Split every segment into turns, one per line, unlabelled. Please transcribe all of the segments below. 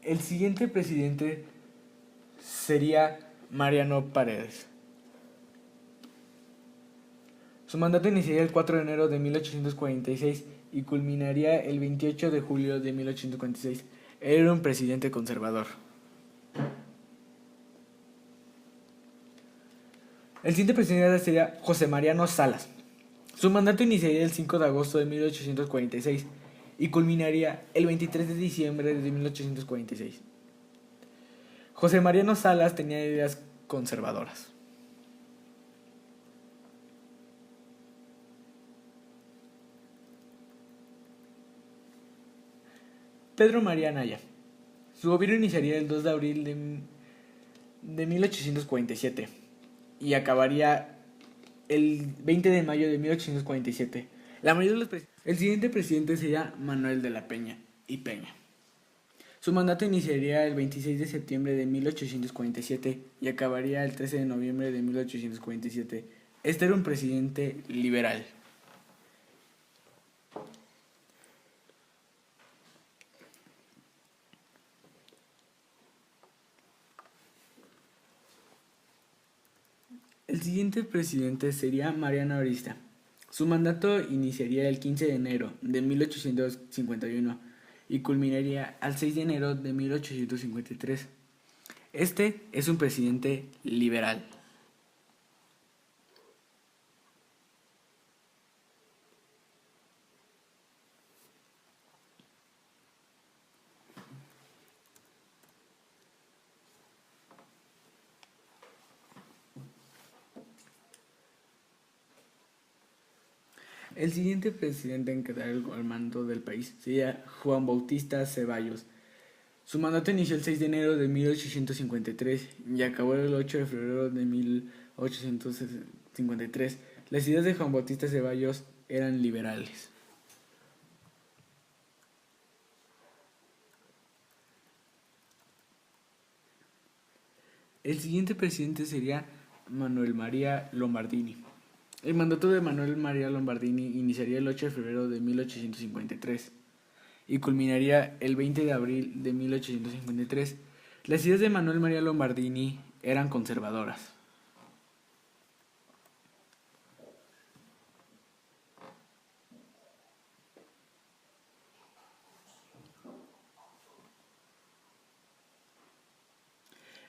El siguiente presidente sería Mariano Paredes. Su mandato iniciaría el 4 de enero de 1846 y culminaría el 28 de julio de 1846. Era un presidente conservador. El siguiente presidente sería José Mariano Salas. Su mandato iniciaría el 5 de agosto de 1846 y culminaría el 23 de diciembre de 1846. José Mariano Salas tenía ideas conservadoras. Pedro María Anaya. Su gobierno iniciaría el 2 de abril de 1847 y acabaría el 20 de mayo de 1847. El siguiente presidente sería Manuel de la Peña y Peña. Su mandato iniciaría el 26 de septiembre de 1847 y acabaría el 13 de noviembre de 1847. Este era un presidente liberal. El siguiente presidente sería Mariano Arista. Su mandato iniciaría el 15 de enero de 1851 y culminaría al 6 de enero de 1853. Este es un presidente liberal. El siguiente presidente en quedar al mando del país sería Juan Bautista Ceballos. Su mandato inició el 6 de enero de 1853 y acabó el 8 de febrero de 1853. Las ideas de Juan Bautista Ceballos eran liberales. El siguiente presidente sería Manuel María Lombardini. El mandato de Manuel María Lombardini iniciaría el 8 de febrero de 1853 y culminaría el 20 de abril de 1853. Las ideas de Manuel María Lombardini eran conservadoras.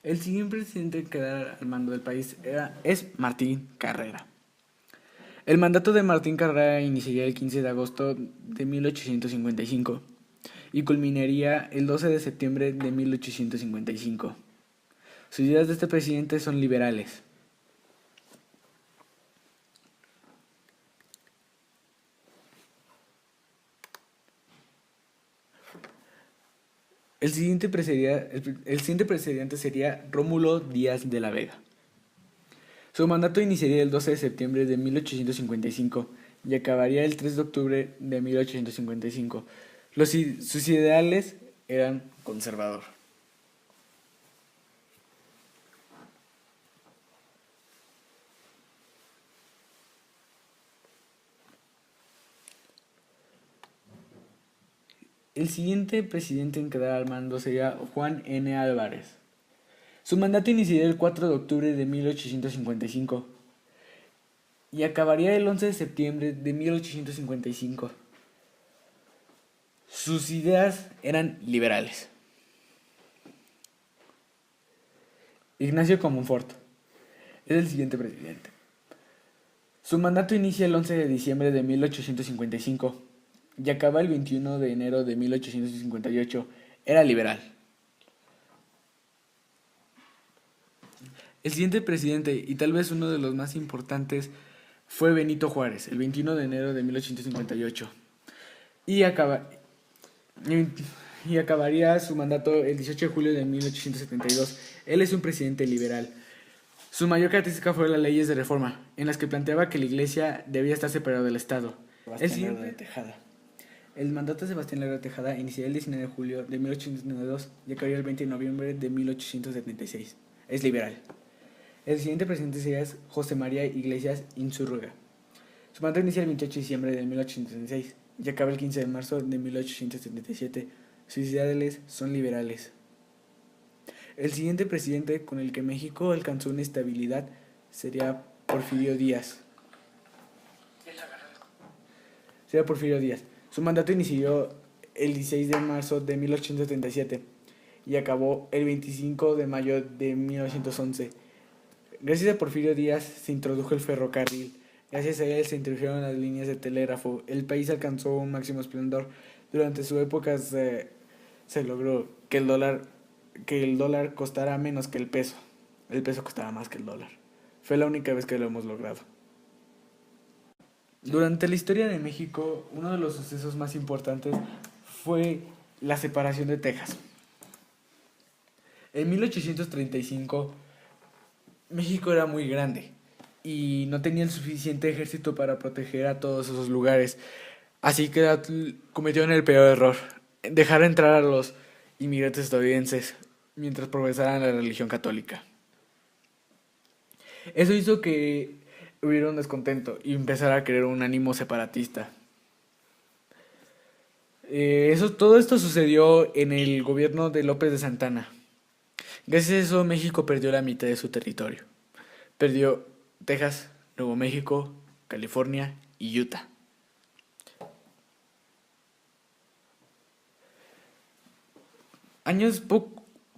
El siguiente presidente en quedar al mando del país es Martín Carrera. El mandato de Martín Carrera iniciaría el 15 de agosto de 1855 y culminaría el 12 de septiembre de 1855. Sus ideas de este presidente son liberales. El siguiente presidente sería Rómulo Díaz de la Vega. Su mandato iniciaría el 12 de septiembre de 1855 y acabaría el 3 de octubre de 1855. Sus ideales eran conservador. El siguiente presidente en quedar al mando sería Juan N. Álvarez. Su mandato iniciaría el 4 de octubre de 1855 y acabaría el 11 de septiembre de 1855. Sus ideas eran liberales. Ignacio Comonfort es el siguiente presidente. Su mandato inicia el 11 de diciembre de 1855 y acaba el 21 de enero de 1858. Era liberal. El siguiente presidente, y tal vez uno de los más importantes, fue Benito Juárez, el 21 de enero de 1858. Y acabaría su mandato el 18 de julio de 1872. Él es un presidente liberal. Su mayor característica fueron las leyes de reforma, en las que planteaba que la iglesia debía estar separada del Estado. El mandato de Sebastián Lerdo de Tejada iniciaría el 19 de julio de 1892 y acabaría el 20 de noviembre de 1876. Es liberal. El siguiente presidente sería José María Iglesias Insúrruga. Su mandato inicia el 28 de diciembre de 1876 y acaba el 15 de marzo de 1877. Sus ideales son liberales. El siguiente presidente con el que México alcanzó una estabilidad sería Porfirio Díaz. Su mandato inició el 16 de marzo de 1837 y acabó el 25 de mayo de 1911. Gracias a Porfirio Díaz se introdujo el ferrocarril. Gracias a él se introdujeron las líneas de telégrafo. El país alcanzó un máximo esplendor. Durante su época se logró que el dólar costara menos que el peso. El peso costaba más que el dólar. Fue la única vez que lo hemos logrado. Durante la historia de México, uno de los sucesos más importantes fue la separación de Texas. En 1835, México era muy grande y no tenía el suficiente ejército para proteger a todos esos lugares. Así que cometieron el peor error: dejar entrar a los inmigrantes estadounidenses mientras profesaran la religión católica. Eso hizo que hubiera un descontento y empezara a crear un ánimo separatista. Todo esto sucedió en el gobierno de López de Santana. Gracias a eso, México perdió la mitad de su territorio. Perdió Texas, Nuevo México, California y Utah.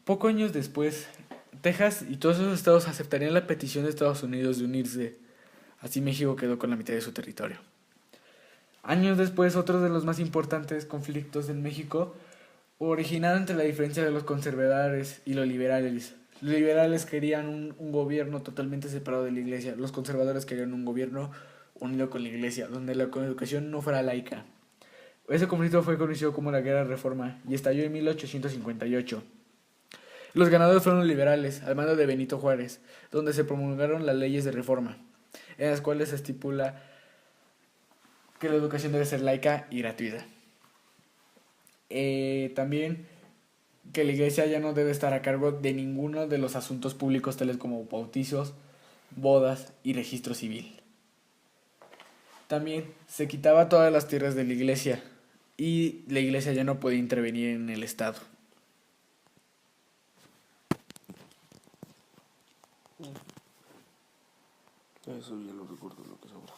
Poco años después, Texas y todos esos estados aceptarían la petición de Estados Unidos de unirse. Así México quedó con la mitad de su territorio. Años después, otro de los más importantes conflictos en México originaron entre la diferencia de los conservadores y los liberales. Los liberales querían un gobierno totalmente separado de la iglesia. Los conservadores querían un gobierno unido con la iglesia, donde la educación no fuera laica. Ese conflicto fue conocido como la Guerra de Reforma y estalló en 1858. Los ganadores fueron los liberales, al mando de Benito Juárez, donde se promulgaron las leyes de reforma, en las cuales se estipula que la educación debe ser laica y gratuita. También que la iglesia ya no debe estar a cargo de ninguno de los asuntos públicos tales como bautizos, bodas y registro civil. También se quitaba todas las tierras de la iglesia y la iglesia ya no podía intervenir en el Estado.
Eso ya lo recuerdo, lo que sobra.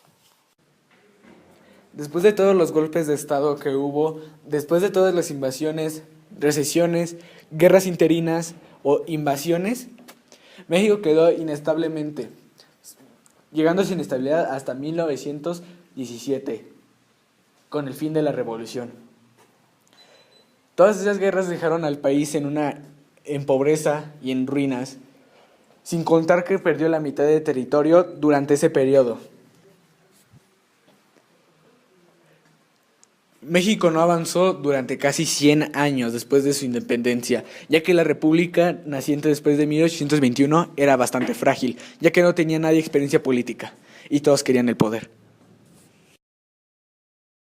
Después de todos los golpes de Estado que hubo, después de todas las invasiones, recesiones, guerras interinas o invasiones, México quedó inestablemente, llegando a su inestabilidad hasta 1917, con el fin de la revolución. Todas esas guerras dejaron al país en pobreza y en ruinas, sin contar que perdió la mitad de territorio durante ese periodo. México no avanzó durante casi 100 años después de su independencia, ya que la república naciente después de 1821 era bastante frágil, ya que no tenía nadie experiencia política y todos querían el poder.